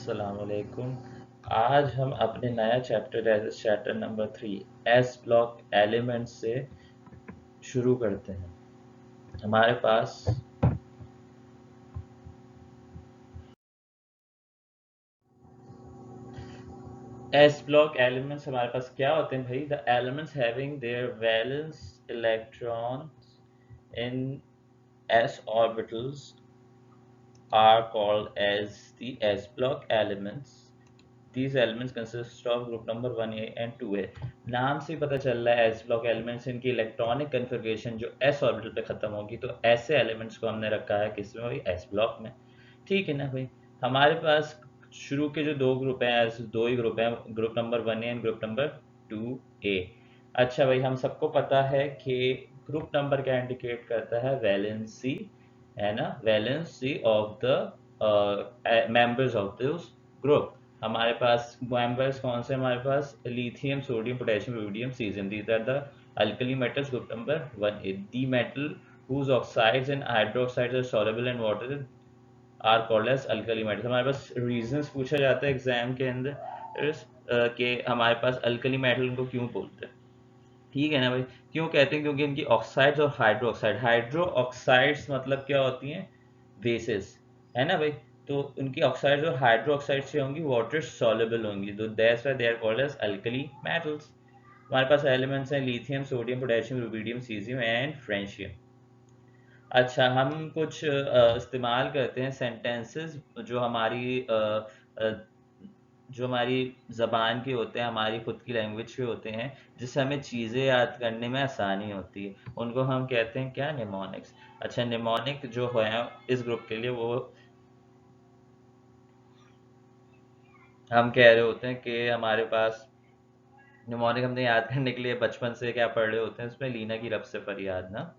अस्सलामुअलैकुम। आज हम अपने नया chapter number 3 S block elements से शुरू करते हैं। हमारे पास एस ब्लॉक एलिमेंट्स हमारे पास क्या होते हैं भाई? The elements having their valence electrons in s orbitals are called as the s block elements. These elements consist of group number 1a and 2a. नाम से पता चल रहा है s ब्लॉक एलिमेंट्स, इनकी इलेक्ट्रॉनिक कन्फिग्रेशन जो s ऑर्बिटल पे खत्म होगी, तो ऐसे एलिमेंट्स को हमने रखा है किसमें भाई? s ब्लॉक में। ठीक है ना भाई। हमारे पास शुरू के जो दो ग्रुप हैं, ऐसे दो ही ग्रुप हैं, group number 1a and group number 2a। अच्छा भाई, हम सबको पता है कि ग्रुप नंबर क्या इंडिकेट करता है? वैलेंसी, है ना, valency of the members of this group. हमारे पास मेंबर्स कौन से? हमारे पास lithium, sodium, potassium, rubidium, caesium. These are the alkali metals, group number 1a। The metal whose oxides and hydroxides are soluble in water are called as alkali metals। हमारे पास reasons पूछा जाता है एग्जाम के अंदर कि हमारे पास अल्कली मेटल को क्यों बोलते हैं। ठीक है ना भाई। क्यों कहते हैं? क्योंकि इनकी ऑक्साइड्स और हाइड्रो ऑक्साइड्स मतलब क्या होती हैं? बेसिस, है ना भाई। तो उनकी ऑक्साइड्स और हाइड्रो ऑक्साइड्स से होंगी वाटर सॉल्युबल होंगी, तो that's why they are called as alkali metals. हमारे पास एलिमेंट्स हैं lithium, sodium, potassium, rubidium, caesium and francium. अच्छा, हम कुछ इस्तेमाल करते हैं सेंटेंसेस जो हमारी ज़बान के होते हैं, हमारी खुद की लैंग्वेज के होते हैं, जिससे हमें चीज़ें याद करने में आसानी होती है। उनको हम कहते हैं क्या? निमोनिक्स। अच्छा, निमोनिक जो है इस ग्रुप के लिए, वो हम कह रहे होते हैं कि हमारे पास निमोनिक हमने याद करने के लिए बचपन से क्या पढ़ रहे होते हैं, उसमें लीना की रब से फरियाद ना।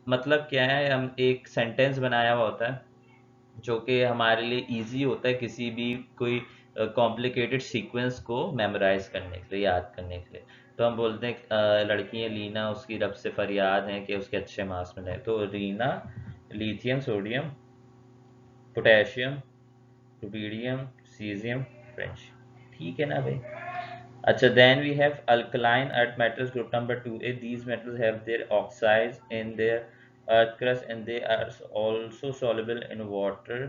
मतलब क्या है, हम एक सेंटेंस बनाया हुआ होता है जो कि हमारे लिए इजी होता है किसी भी कोई कॉम्प्लिकेटेड सीक्वेंस को मेमोराइज करने के लिए, याद करने के लिए। तो हम बोलते हैं लड़की है लीना, उसकी रब से फरियाद है कि उसके अच्छे मार्क्स मिले। तो Reena lithium, sodium, potassium, rubidium, caesium, French. ठीक है ना भाई। अच्छा, then we have alkaline earth metals, group number 2a. These metals have their oxides in their earth crust and they are also soluble in water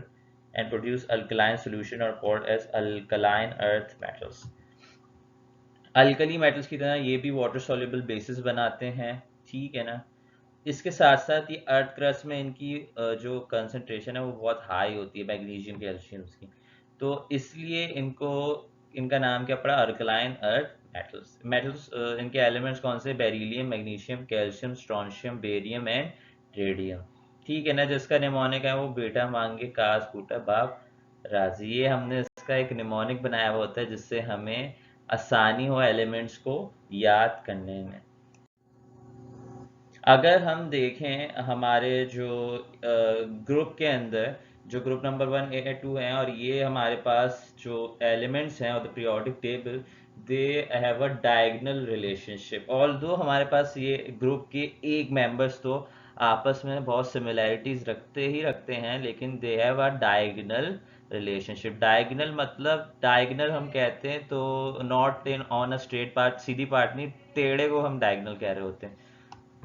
and produce alkaline solution are called as alkaline earth metals. Alkali metals की तरह ये भी water soluble basis बनाते हैं। ठीक है ना। इसके साथ साथ ये अर्थ क्रस्ट में इनकी जो कंसंट्रेशन है वो बहुत हाई होती है, मैग्नीशियम, कैल्शियम की। तो इसलिए इनका नाम क्या पड़ा? Alkaline earth metals. इनके एलिमेंट्स कौन से? Beryllium, magnesium, calcium, strontium, barium and radium. ठीक है ना। जिसका निमोनिक है वो बेटा मांगे कास कूटा बाप राजी। ये हमने इसका एक निमोनिक बनाया हुआ होता है जिससे हमें आसानी हो एलिमेंट्स को याद करने में। अगर हम देखें हमारे जो ग्रुप के अंदर, जो ग्रुप नंबर 1a 2 हैं, और ये हमारे पास जो एलिमेंट्स हैं और the periodic table, they have a diagonal relationship. Although हमारे पास ये ग्रुप के एक मेंबर्स तो आपस में बहुत सिमिलैरिटीज रखते ही रखते हैं, लेकिन they have a diagonal relationship. Diagonal मतलब, डायगोनल हम कहते हैं तो not in on a straight part, Sidhi part नहीं, टेढ़े को हम डायगोनल कह रहे होते हैं।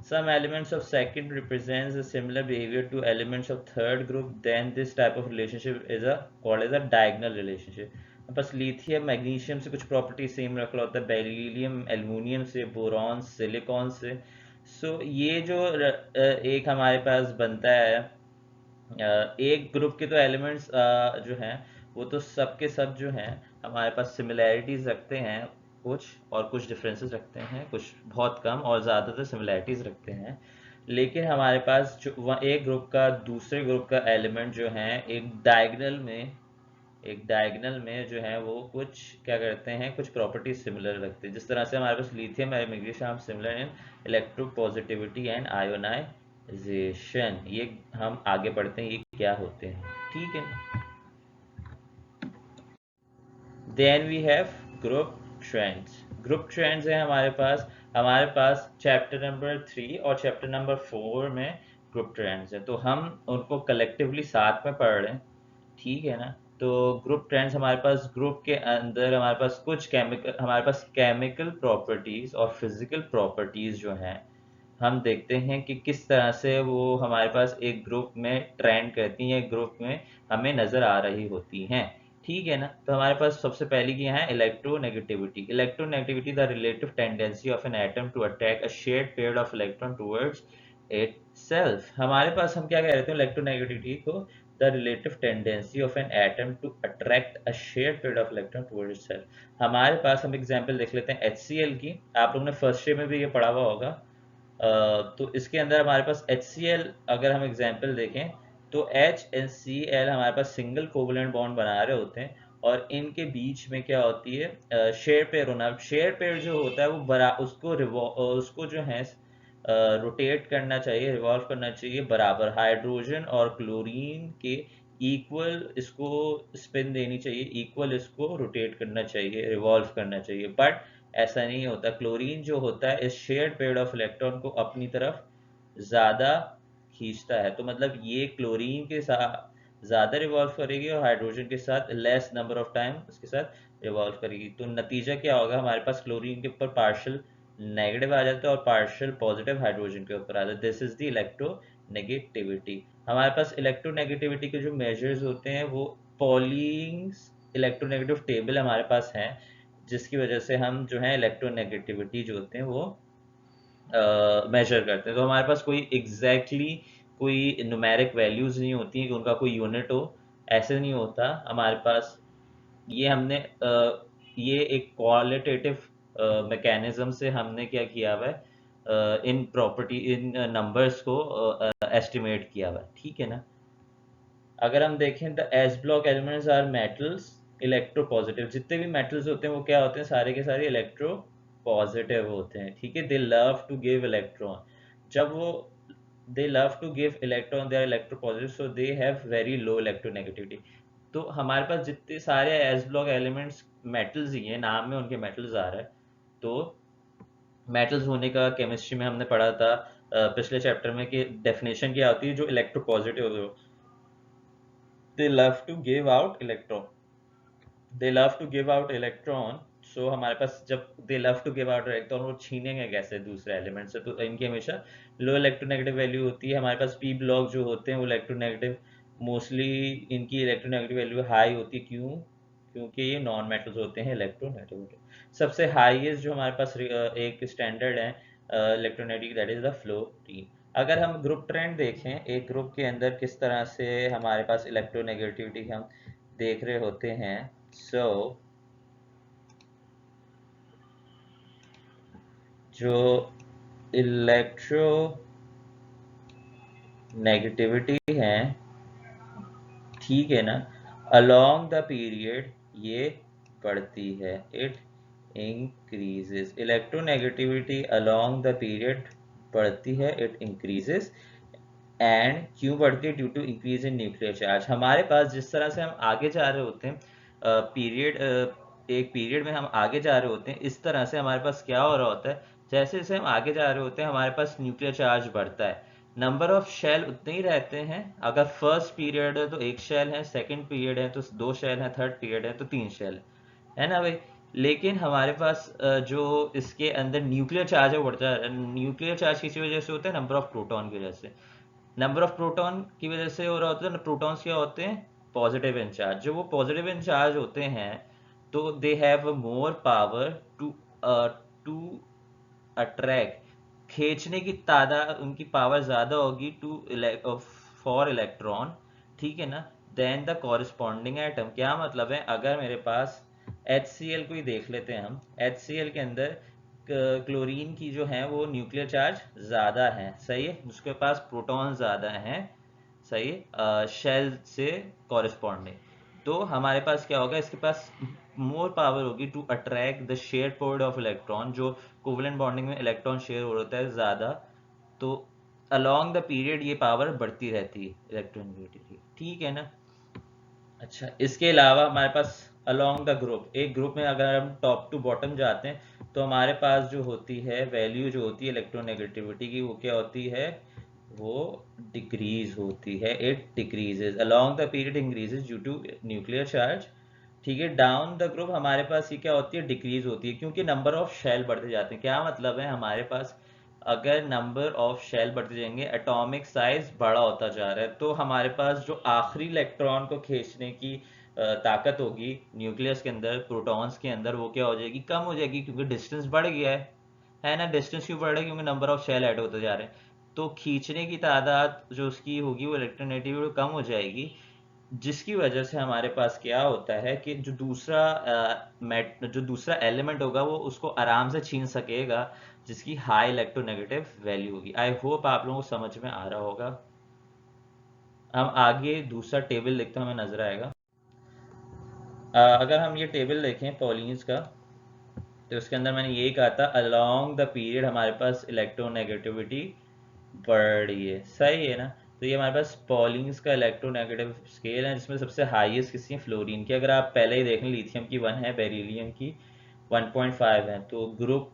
Some elements of second represents a similar behavior to elements of third group, then this type of relationship is called as a diagonal relationship। बस lithium magnesium से कुछ प्रॉपर्टी सेम रख रहा होता है, बेरिलियम एल्यूमिनियम से, बोरॉन सिलिकॉन से। ये जो एक हमारे पास बनता है, एक ग्रुप के तो एलिमेंट्स जो हैं वो तो सब के सब जो हैं हमारे पास सिमिलैरिटीज रखते हैं कुछ, और कुछ डिफरेंसेस रखते हैं, कुछ बहुत कम, और ज़्यादातर सिमिलैरिटीज रखते हैं। लेकिन हमारे पास जो एक ग्रुप का दूसरे ग्रुप का एलिमेंट जो है एक डायगोनल में जो है वो कुछ क्या करते हैं, कुछ प्रॉपर्टी सिमिलर रखते हैं। जिस तरह से हमारे पास लिथियम और magnesium similar in electropositivity and ionization. ये हम आगे बढ़ते हैं, ये क्या होते हैं। ठीक है। Then we have group trends. Group trends है हमारे पास चैप्टर नंबर 3 और चैप्टर नंबर 4 में ग्रुप ट्रेंड्स है, तो हम उनको कलेक्टिवली साथ में पढ़ रहे हैं। ठीक है ना। तो ग्रुप ट्रेंड्स हमारे पास ग्रुप के अंदर हमारे पास केमिकल प्रॉपर्टीज और फिजिकल प्रॉपर्टीज जो हैं हम देखते हैं कि किस तरह से वो हमारे पास एक ग्रुप में ट्रेंड करती हैं, एक ग्रुप में हमें नजर आ रही होती हैं। ठीक है ना। तो हमारे पास सबसे पहली की है electronegativity. Electronegativity the relative tendency of an atom to attract a shared pair of electron towards itself. हमारे पास हम क्या कह रहे थे इलेक्ट्रोनेगेटिविटी को, the relative tendency of an atom to attract a shared pair of electron towards itself. हमारे पास हम एग्जांपल देख लेते हैं HCl की। आप लोगों ने फर्स्ट ईयर में भी ये पढ़ा हुआ होगा। तो इसके अंदर हमारे पास HCl अगर हम एग्जांपल देखें तो HCl हमारे पास सिंगल कोवलेंट बॉन्ड बना रहे होते हैं और इनके बीच में क्या होती है शेयर पेयर होना। शेयर पेयर जो होता है वो बरा उसको जो है रोटेट करना चाहिए, रिवॉल्व करना चाहिए बराबर। हाइड्रोजन और क्लोरीन के इक्वल इसको स्पिन देनी चाहिए, इक्वल इसको रोटेट करना चाहिए, रिवॉल्व करना चाहिए। बट ऐसा नहीं होता। क्लोरीन जो होता है इस शेयर्ड पेयर ऑफ इलेक्ट्रॉन को अपनी तरफ ज्यादा खींचता है। तो मतलब ये क्लोरीन के साथ ज्यादा रिवॉल्व करेगी और हाइड्रोजन के साथ लेस नंबर ऑफ टाइम उसके साथ रिवॉल्व करेगी। तो नतीजा क्या होगा, हमारे पास क्लोरीन के ऊपर पार्शियल नेगेटिव आ जाता है और पार्शियल पॉजिटिव हाइड्रोजन के ऊपर आ जाता है। This is the electronegativity. हमारे पास इलेक्ट्रोनेगेटिविटी के जो मेजर्स होते हैं वो पॉलिंग्स इलेक्ट्रोनेगेटिव टेबल हमारे पास हैं, जिसकी वजह से हम जो है इलेक्ट्रोनेगेटिविटी जो होते हैं वो मेजर करते हैं। तो हमारे पास कोई कोई न्यूमेरिक वैल्यूज नहीं होती कि उनका कोई यूनिट हो, ऐसे नहीं होता हमारे पास। ये हमने ये एक क्वालिटेटिव मैकेनिज्म से हमने क्या किया हुआ है, इन नंबर्स को एस्टिमेट किया हुआ है। ठीक है ना। अगर हम देखें the S block elements are metals electropositive. जितने भी मेटल्स होते हैं वो क्या होते हैं, सारे के सारे इलेक्ट्रो पॉजिटिव होते हैं। ठीक है। They love to give electron. जब वो they love to give electron, they are electropositive, so they have very low electronegativity. तो हमारे पास जितने सारे एस ब्लॉक एलिमेंट्स मेटल्स ही हैं, नाम में उनके मेटल्स आ रहा है। तो मेटल्स होने का केमिस्ट्री में हमने पढ़ा था पिछले चैप्टर में कि डेफिनेशन क्या होती है, जो इलेक्ट्रो पॉजिटिव हो they love to give out electron they love to give out electron। so हमारे पास जब they love to give out electron वो छीनेंगे कैसे दूसरे एलिमेंट से, तो इनकी हमेशा लो इलेक्ट्रोनेगेटिव वैल्यू होती है। हमारे पास पी ब्लॉक जो होते हैं वो इलेक्ट्रोनेगेटिव मोस्टली इनकी इलेक्ट्रोनेगेटिव वैल्यू हाई होती है। क्यों? क्योंकि ये नॉन मेटल्स होते हैं इलेक्ट्रोनेगेटिव। सबसे हाईएस्ट जो हमारे पास एक स्टैंडर्ड है electronegative, that is the fluorine. अगर हम ग्रुप ट्रेंड देखें एक ग्रुप के अंदर किस तरह से हमारे पास इलेक्ट्रोनेगेटिविटी हम देख रहे होते हैं। सो जो इलेक्ट्रो नेगेटिविटी है, ठीक है ना, अलोंग द पीरियड ये बढ़ती है, it increases. Electronegativity along the period बढ़ती है, इट इंक्रीजेस। एंड क्यों बढ़ती है? Due to increase in nuclear charge. हमारे पास जिस तरह से हम आगे जा रहे होते हैं पीरियड एक पीरियड में हम आगे जा रहे होते हैं, इस तरह से हमारे पास क्या हो रहा होता है, जैसे जैसे हम आगे जा रहे होते हैं हमारे पास न्यूक्लियर चार्ज बढ़ता है। नंबर ऑफ शेल उतने ही रहते हैं। अगर फर्स्ट पीरियड है तो एक शेल है, सेकंड पीरियड है तो दो शेल है, थर्ड पीरियड है तो तीन शेल है ना भाई। लेकिन हमारे पास जो इसके अंदर न्यूक्लियर चार्ज है वो बढ़ता है। न्यूक्लियर चार्ज किसी वजह से होता है, नंबर ऑफ प्रोटॉन की वजह से। नंबर ऑफ प्रोटॉन की वजह से हो रहा होता है। प्रोटॉन्स क्या होते हैं? Positive in charge. जो वो पॉजिटिव इंचार्ज होते हैं तो they have more power to to attract, खींचने की तादाद उनकी पावर ज्यादा होगी टू फॉर इलेक्ट्रॉन, ठीक है ना, देन द कॉरिस्पॉन्डिंग एटम। क्या मतलब है? अगर मेरे पास HCl को ही देख लेते हैं हम। HCl के अंदर क्लोरीन की जो है वो न्यूक्लियर चार्ज ज्यादा है, सही है, उसके पास प्रोटॉन ज्यादा हैं, सही है, शेल से कॉरिस्पॉन्डिंग। तो हमारे पास क्या होगा, इसके पास मोर पावर होगी to attract the share pair of electron. जो कोवलेंट बॉन्डिंग में इलेक्ट्रॉन शेयर हो रहा है ज्यादा, तो अलोंग द पीरियड ये पावर बढ़ती रहती है इलेक्ट्रोनेगेटिविटी। ठीक है ना। अच्छा, इसके अलावा हमारे पास अलोंग द ग्रुप, एक ग्रुप में अगर हम टॉप टू बॉटम जाते हैं तो हमारे पास जो होती है वैल्यू जो होती है इलेक्ट्रोनेगेटिविटी की, वो क्या होती है? वो डिक्रीज होती है, it decreases along the period, increases due to nuclear charge. ठीक है, डाउन द ग्रुप हमारे पास ये क्या होती है, डिक्रीज होती है, क्योंकि नंबर ऑफ शेल बढ़ते जाते हैं। क्या मतलब है, हमारे पास अगर नंबर ऑफ शेल बढ़ते जाएंगे, एटॉमिक साइज बड़ा होता जा रहा है, तो हमारे पास जो आखिरी इलेक्ट्रॉन को खींचने की ताकत होगी न्यूक्लियस के अंदर, प्रोटॉन्स के अंदर, वो क्या हो जाएगी, कम हो जाएगी, क्योंकि डिस्टेंस बढ़ गया है ना। डिस्टेंस क्यों बढ़ रहा है, क्योंकि नंबर ऑफ शेल ऐड होते जा रहे हैं, तो खींचने की तादाद जो उसकी होगी वो इलेक्ट्रोनेगेटिविटी कम हो जाएगी, जिसकी वजह से हमारे पास क्या होता है कि जो दूसरा एलिमेंट होगा वो उसको आराम से छीन सकेगा, जिसकी हाई इलेक्ट्रोनेगेटिव वैल्यू होगी। आई होप आप लोगों को समझ में आ रहा होगा। हम आगे दूसरा टेबल लिखते हैं, हमें नजर आएगा। अगर हम ये टेबल देखें पॉलिन्स का, तो उसके अंदर मैंने यही कहा था, अलोंग द पीरियड हमारे पास इलेक्ट्रोनेगेटिविटी बढ़ रही है, सही है ना। तो ये हमारे पास पॉलिन्स का इलेक्ट्रोनेगेटिव स्केल है, जिसमें सबसे हाईएस्ट किसी है, फ्लोरीन की। अगर आप पहले ही देख लें, लिथियम की 1 है, बेरिलियम की 1.5 है, तो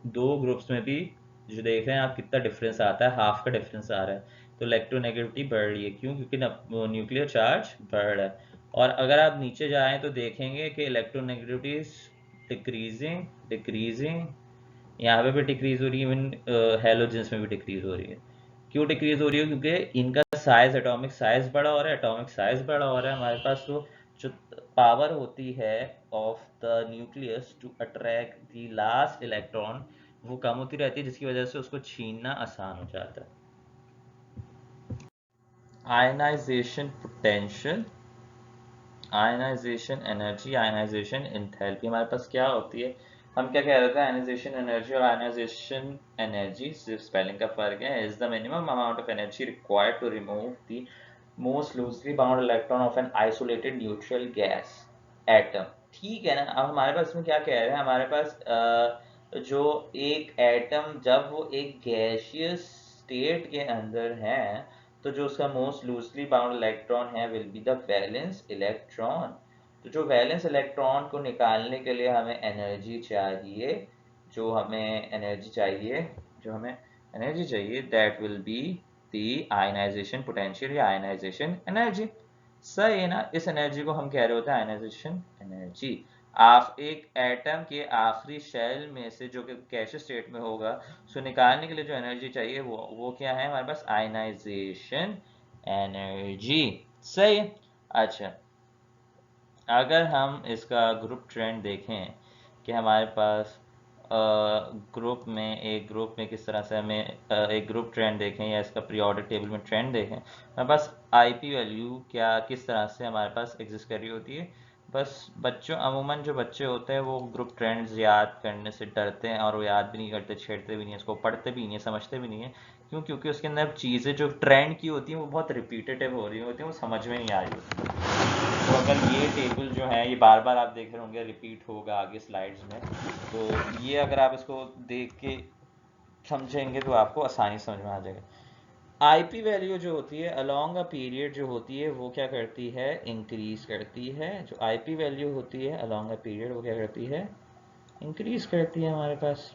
दो ग्रुप्स में भी जो देख रहे हैं आप कितना डिफरेंस आता है, हाफ का डिफरेंस आ रहा है। तो इलेक्ट्रोनेगेटिविटी बढ़ रही है, क्यों, क्योंकि न्यूक्लियर चार्ज बढ़ रहा है। और अगर आप नीचे जाएं तो देखेंगे कि इलेक्ट्रोनेगेटिविटी डिक्रीजिंग डिक्रीजिंग, यहाँ पे भी डिक्रीज हो रही है, इवन हेलोजेंस में भी डिक्रीज हो रही है। क्यों डिक्रीज हो रही है, क्योंकि इनका साइज, एटॉमिक साइज बड़ा हो रहा है, एटॉमिक साइज बड़ा हो रहा है, हमारे पास तो जो पावर होती है of the nucleus to attract the last electron, वो कम होती रहती है, जिसकी वजह से उसको छीनना आसान हो जाता है। Ionization potential, ionization energy, ionization enthalpy, हमारे पास क्या होती है, हम क्या कह रहे थे, आयनाइजेशन एनर्जी और आयनाइजेशन एनर्जी सिर्फ स्पेलिंग का फर्क है। Is the minimum amount of energy required to remove the most loosely bound electron of an isolated neutral gas atom. ठीक है ना। अब हमारे पास में क्या कह रहे हैं, हमारे पास जो एक एटम जब वो एक गैशियस स्टेट के अंदर है, तो जो उसका मोस्ट लूजली बाउंड इलेक्ट्रॉन है will be the valence electron. तो जो वैलेंस इलेक्ट्रॉन को निकालने के लिए हमें एनर्जी चाहिए, जो हमें एनर्जी चाहिए जो हमें एनर्जी चाहिए, that will be the ionization potential या आयनाइजेशन एनर्जी। सही है ना। इस एनर्जी को हम कह रहे होते हैं आयनाइजेशन एनर्जी। आप एक एटम के आखिरी शेल में से, जो कि गैसियस स्टेट में होगा, उसको निकालने के लिए जो एनर्जी चाहिए वो क्या है हमारे पास, आयनाइजेशन एनर्जी। सही है। अच्छा, अगर हम इसका ग्रुप ट्रेंड देखें कि हमारे पास एक ग्रुप में किस तरह से हमें एक ग्रुप ट्रेंड देखें, या इसका पीरियोडिक टेबल में ट्रेंड देखें, हमारे पास आईपी वैल्यू क्या किस तरह से हमारे पास एग्जिस्ट कर रही होती है। बस बच्चों, अमूमन जो बच्चे होते हैं वो ग्रुप ट्रेंड्स याद करने से डरते हैं, और वो याद भी नहीं करते, छेड़ते भी नहीं है इसको, पढ़ते भी नहीं है, समझते भी नहीं है। क्यों? क्योंकि उसके अंदर चीज़ें जो ट्रेंड की होती हैं वो बहुत रिपीटेटिव हो रही होती हैं, वो समझ में नहीं आ रही होती। तो अगर ये टेबल जो है ये बार बार आप देख रहे होंगे, रिपीट होगा आगे स्लाइड्स में, तो ये अगर आप इसको देख के समझेंगे तो आपको आसानी समझ में आ जाएगा। आईपी वैल्यू जो होती है अलोंग अ पीरियड जो होती है वो क्या करती है, इंक्रीज करती है। जो आईपी वैल्यू होती है अलोंग अ पीरियड वो क्या करती है, इंक्रीज करती है हमारे पास।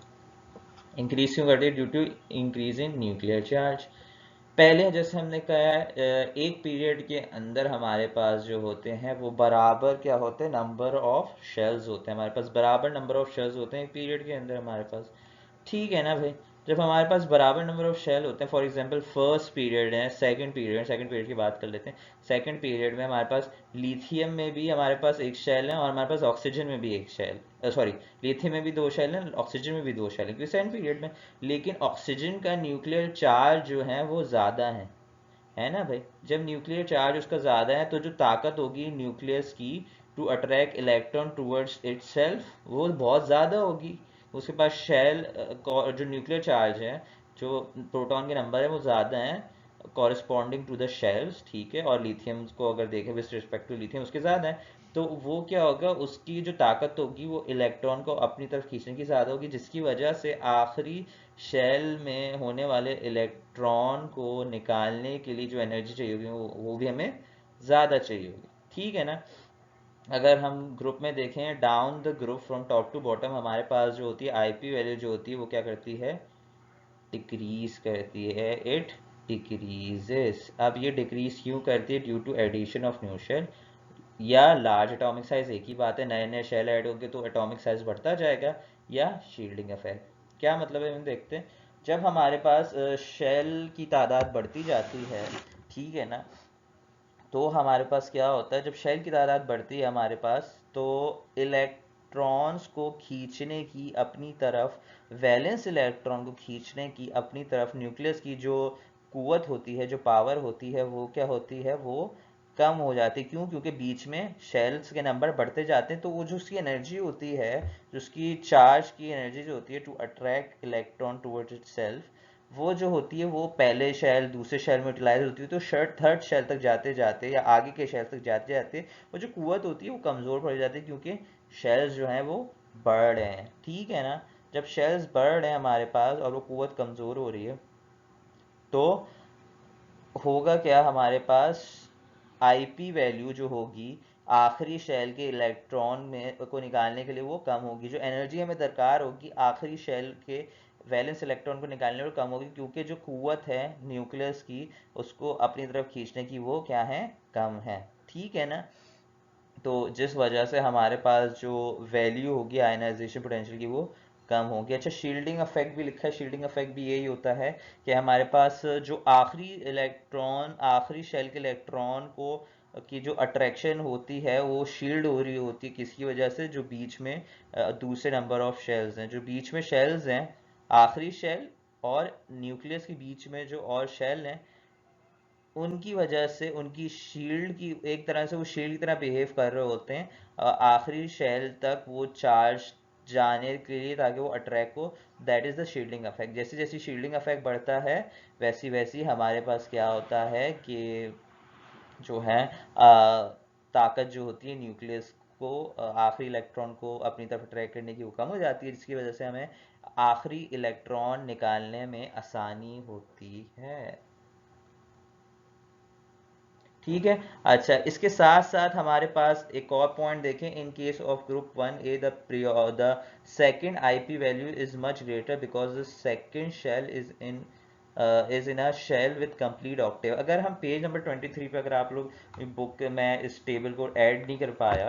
इंक्रीज क्यों करती है, due to increase in nuclear charge. पहले जैसे हमने कहा एक पीरियड के अंदर हमारे पास जो होते हैं वो बराबर क्या होते हैं, नंबर ऑफ शेल्स होते हैं, हमारे पास बराबर नंबर ऑफ शेल्स होते हैं एक पीरियड के अंदर हमारे पास। ठीक है ना भाई। जब हमारे पास बराबर नंबर ऑफ शेल होते हैं, फॉर एग्जांपल फर्स्ट पीरियड है, सेकंड पीरियड की बात कर लेते हैं। सेकंड पीरियड में हमारे पास लिथियम में भी हमारे पास एक शेल है, और हमारे पास ऑक्सीजन में भी एक शेल, सॉरी, लिथियम में भी दो शेल हैं, ऑक्सीजन में भी दो शेल हैं, क्योंकि सेकंड पीरियड में। लेकिन ऑक्सीजन का न्यूक्लियर चार्ज जो है वो ज़्यादा है ना भाई। जब न्यूक्लियर चार्ज उसका ज़्यादा है, तो जो ताकत होगी न्यूक्लियस की to attract electron towards itself वो बहुत ज़्यादा होगी। उसके पास शेल जो न्यूक्लियर चार्ज है, जो प्रोटॉन के नंबर है वो ज़्यादा है कॉरस्पॉन्डिंग टू द शेल्स। ठीक है। और लिथियम को अगर देखें विद रिस्पेक्ट टू लिथियम उसके ज़्यादा है, तो वो क्या होगा, उसकी जो ताकत होगी वो इलेक्ट्रॉन को अपनी तरफ खींचने की ज़्यादा होगी, जिसकी वजह से आखिरी शेल में होने वाले इलेक्ट्रॉन को निकालने के लिए जो एनर्जी चाहिए होगी वो भी हमें ज़्यादा चाहिए होगी। ठीक है ना। अगर हम ग्रुप में देखें, down the group from top to bottom, हमारे पास जो होती है आईपी वैल्यू जो होती है वो क्या करती है, डिक्रीज करती है, इट डिक्रीजेस। अब ये डिक्रीज क्यों करती है? Due to addition of new shell या लार्ज एटॉमिक साइज। एक ही बात है, नए नए शेल ऐड होंगे तो एटॉमिक साइज बढ़ता जाएगा, या शील्डिंग इफेक्ट। क्या मतलब है, हम देखते हैं। जब हमारे पास शेल की तादाद बढ़ती जाती है, ठीक है ना, तो हमारे पास क्या होता है, जब शेल की तादाद बढ़ती है हमारे पास, तो इलेक्ट्रॉन्स को खींचने की अपनी तरफ, वैलेंस इलेक्ट्रॉन को खींचने की अपनी तरफ न्यूक्लियस की जो कुवत होती है, जो पावर होती है, वो क्या होती है, वो कम हो जाती है। क्यों? क्योंकि बीच में शेल्स के नंबर बढ़ते जाते हैं, तो वो जो उसकी एनर्जी होती है, जो उसकी चार्ज की एनर्जी जो होती है to attract electron towards itself, वो जो होती है वो पहले शेल दूसरे शेल में यूटिलाइज होती है, तो थर्ड शेल तक जाते जाते या आगे के शेल तक जाते जाते वो जो कुवत होती है वो कमज़ोर पड़ जाती है, क्योंकि शेल्स जो हैं वो बढ़ रहे हैं, ठीक है ना। जब शेल्स बढ़ रहे हैं हमारे पास और वो कुवत कमज़ोर हो रही है, तो होगा क्या हमारे पास, आईपी वैल्यू जो होगी आखिरी शेल के इलेक्ट्रॉन में को निकालने के लिए वो कम होगी। जो एनर्जी हमें दरकार होगी आखिरी शेल के वैलेंस इलेक्ट्रॉन को निकालने में कम होगी, क्योंकि जो कुव्वत है न्यूक्लियस की उसको अपनी तरफ खींचने की वो क्या है, कम है, ठीक है ना। तो जिस वजह से हमारे पास जो वैल्यू होगी आयनाइजेशन पोटेंशियल की वो कम होगी। अच्छा, शील्डिंग इफेक्ट भी लिखा है। शील्डिंग इफेक्ट भी यही होता है कि हमारे पास जो आखिरी इलेक्ट्रॉन, आखिरी शेल के इलेक्ट्रॉन को की जो अट्रैक्शन होती है वो शील्ड हो रही होती है किसकी वजह से, जो बीच में दूसरे नंबर ऑफ शेल्स हैं, जो बीच में शेल्स हैं, आखिरी शेल और न्यूक्लियस के बीच में जो और शेल हैं, उनकी वजह से उनकी शील्ड की, एक तरह से वो शील्ड की तरह बिहेव कर रहे होते हैं आखिरी शेल तक वो चार्ज जाने के लिए, ताकि वो अट्रैक्ट हो। That is the shielding effect. जैसे जैसे शील्डिंग इफेक्ट बढ़ता है, वैसी वैसी हमारे पास क्या होता है कि जो है ताकत जो होती है न्यूक्लियस को आखिरी इलेक्ट्रॉन को अपनी तरफ अट्रैक्ट करने की वो कम हो जाती है, जिसकी वजह से हमें आखिरी इलेक्ट्रॉन निकालने में आसानी होती है, ठीक है। अच्छा, इसके साथ साथ हमारे पास एक और पॉइंट देखें। In case of group 1A the second IP value is much greater because the second shell is in a shell with complete octave. अगर हम पेज नंबर 23 पे, अगर आप लोग बुक में इस टेबल को ऐड नहीं कर पाया,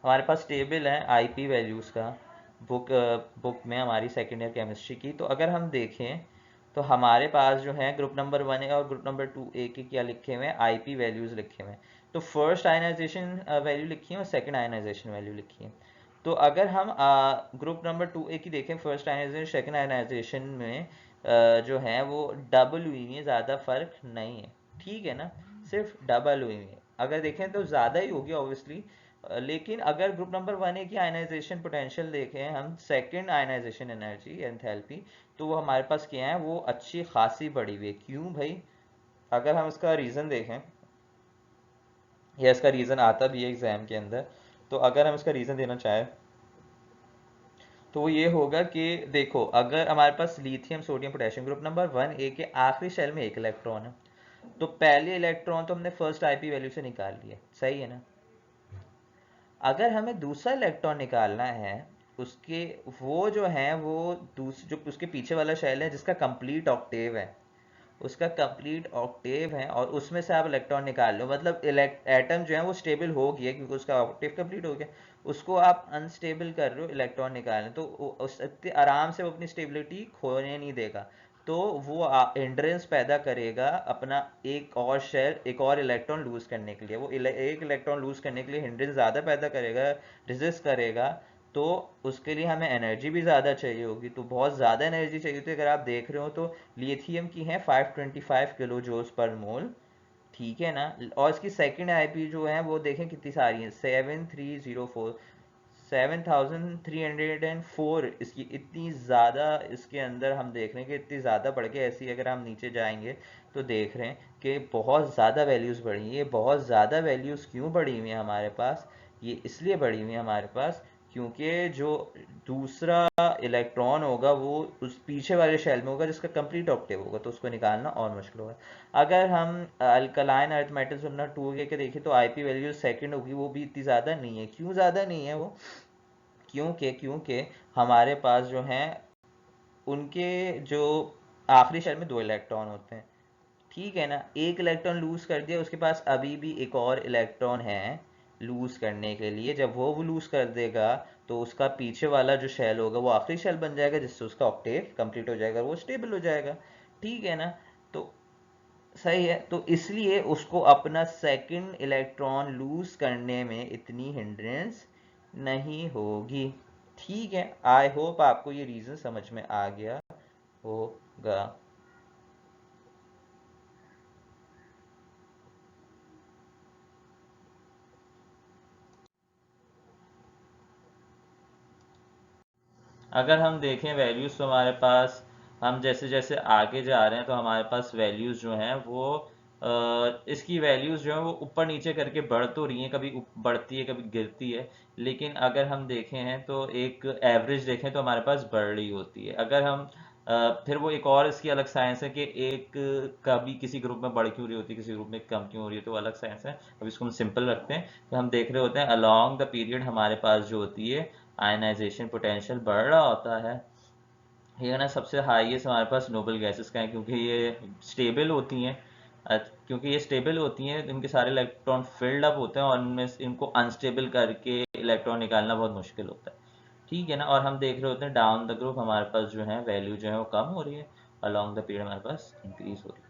हमारे पास टेबल है आईपी वैल्यूज़ का बुक में हमारी सेकेंड ईयर केमिस्ट्री की। तो अगर हम देखें तो हमारे पास जो है ग्रुप नंबर 1A और ग्रुप नंबर 2A के क्या लिखे हुए हैं, आईपी वैल्यूज़ लिखे हुए हैं। तो फर्स्ट आयनाइजेशन वैल्यू लिखी है और सेकेंड आयनाइजेशन वैल्यू लिखी है। तो अगर हम ग्रुप नंबर 2A की देखें, फर्स्ट आयनाइजेशन सेकेंड आयनाइजेशन में जो है वो डबल हुई है, ज़्यादा फर्क नहीं है, ठीक है ना, सिर्फ डबल हुई है। अगर देखें तो ज़्यादा ही होगी ऑब्वियसली, लेकिन अगर ग्रुप नंबर 1A की आयनाइजेशन पोटेंशियल देखें हम, सेकंड आयनाइजेशन एनर्जी एंथैल्पी, तो वो हमारे पास क्या है, वो अच्छी खासी बढ़ी हुई है। क्यों भाई? अगर हम इसका रीज़न देखें, या इसका रीज़न आता भी है एग्ज़ाम के अंदर, तो अगर हम इसका रीज़न देना चाहें तो वो ये होगा कि देखो, अगर हमारे पास lithium sodium potassium, group number 1A के आखिरी शेल में एक इलेक्ट्रॉन है, तो पहले इलेक्ट्रॉन तो हमने फर्स्ट आईपी वैल्यू से निकाल लिया, सही है ना। अगर हमें दूसरा इलेक्ट्रॉन निकालना है, उसके वो जो है वो जो उसके पीछे वाला शेल है जिसका कंप्लीट ऑक्टेव है, उसका कंप्लीट ऑक्टेव है, और उसमें से आप इलेक्ट्रॉन निकाल लो, मतलब एटम जो है वो स्टेबल हो गया क्योंकि उसका ऑक्टेव कंप्लीट हो गया। उसको आप अनस्टेबल कर रहे हो इलेक्ट्रॉन निकालने, तो उस इतने आराम से वो अपनी स्टेबिलिटी खोने नहीं देगा, तो वो हिंड्रेंस पैदा करेगा अपना एक और शेल, एक और इलेक्ट्रॉन लूज करने के लिए। वो एक इलेक्ट्रॉन लूज करने के लिए हिंड्रेंस ज़्यादा पैदा करेगा, रेजिस्ट करेगा, तो उसके लिए हमें एनर्जी भी ज़्यादा चाहिए होगी। तो बहुत ज़्यादा एनर्जी चाहिए होती है। अगर आप देख रहे हो तो लिथियम की है 525 किलो जूल्स पर मोल, ठीक है ना। और इसकी सेकंड आईपी जो है वो देखें कितनी सारी है, 7304, 7304। इसकी इतनी ज़्यादा, इसके अंदर हम देख रहे हैं कि इतनी ज़्यादा बढ़ के, ऐसी अगर हम नीचे जाएंगे तो देख रहे हैं कि बहुत ज़्यादा वैल्यूज़ बढ़ी हैं। ये बहुत ज़्यादा वैल्यूज़ क्यों बढ़ी हुई हैं हमारे पास? ये इसलिए बढ़ी हुई हैं हमारे पास क्योंकि जो दूसरा इलेक्ट्रॉन होगा वो उस पीछे वाले शेल में होगा जिसका कंप्लीट ऑक्टेव होगा, तो उसको निकालना और मुश्किल होगा। अगर हम अल्कलाइन अर्थ मेटल्स नंबर 2 के देखें तो आईपी वैल्यू सेकंड होगी, वो भी इतनी ज़्यादा नहीं है। क्यों ज़्यादा नहीं है वो? क्योंकि हमारे पास जो है उनके जो आखिरी शेल में 2 इलेक्ट्रॉन होते हैं, ठीक है ना। एक इलेक्ट्रॉन लूज कर दिया, उसके पास अभी भी एक और इलेक्ट्रॉन है लूज करने के लिए। जब वो लूज कर देगा तो उसका पीछे वाला जो शेल होगा वो आखिरी शेल बन जाएगा, जिससे उसका ऑक्टेव कंप्लीट हो जाएगा, वो स्टेबल हो जाएगा, ठीक है ना। तो सही है, तो इसलिए उसको अपना सेकंड इलेक्ट्रॉन लूज करने में इतनी हिंड्रेंस नहीं होगी, ठीक है। आई होप आपको ये रीजन समझ में आ गया होगा। अगर हम देखें वैल्यूज़ तो हमारे पास, हम जैसे जैसे आगे जा रहे हैं तो हमारे पास वैल्यूज़ जो हैं वो इसकी वैल्यूज़ जो है वो ऊपर नीचे करके बढ़ तो रही हैं, कभी बढ़ती है कभी गिरती है, लेकिन अगर हम देखें हैं तो एक एवरेज देखें तो हमारे पास बढ़ रही होती है। अगर हम फिर वो एक और इसकी अलग साइंस है कि एक कभी किसी ग्रुप में बढ़ क्यों रही होती है, किसी ग्रुप में कम क्यों हो रही है, तो वो अलग साइंस है। अब इसको हम सिंपल रखते हैं, तो हम देख रहे होते हैं अलोंग द पीरियड हमारे पास जो होती है आयनाइजेशन पोटेंशियल बढ़ रहा होता है। ये ना सबसे हाईएस्ट हमारे पास नोबल गैसेस का है, क्योंकि ये स्टेबल होती हैं। क्योंकि ये स्टेबल होती हैं, इनके सारे इलेक्ट्रॉन फिल्ड अप होते हैं और इनमें इनको अनस्टेबल करके इलेक्ट्रॉन निकालना बहुत मुश्किल होता है, ठीक है ना। और हम देख रहे होते हैं डाउन द ग्रुप हमारे पास जो है वैल्यू जो है वो कम हो रही है, अलॉन्ग द पीरियड हमारे पास इंक्रीज हो रही है।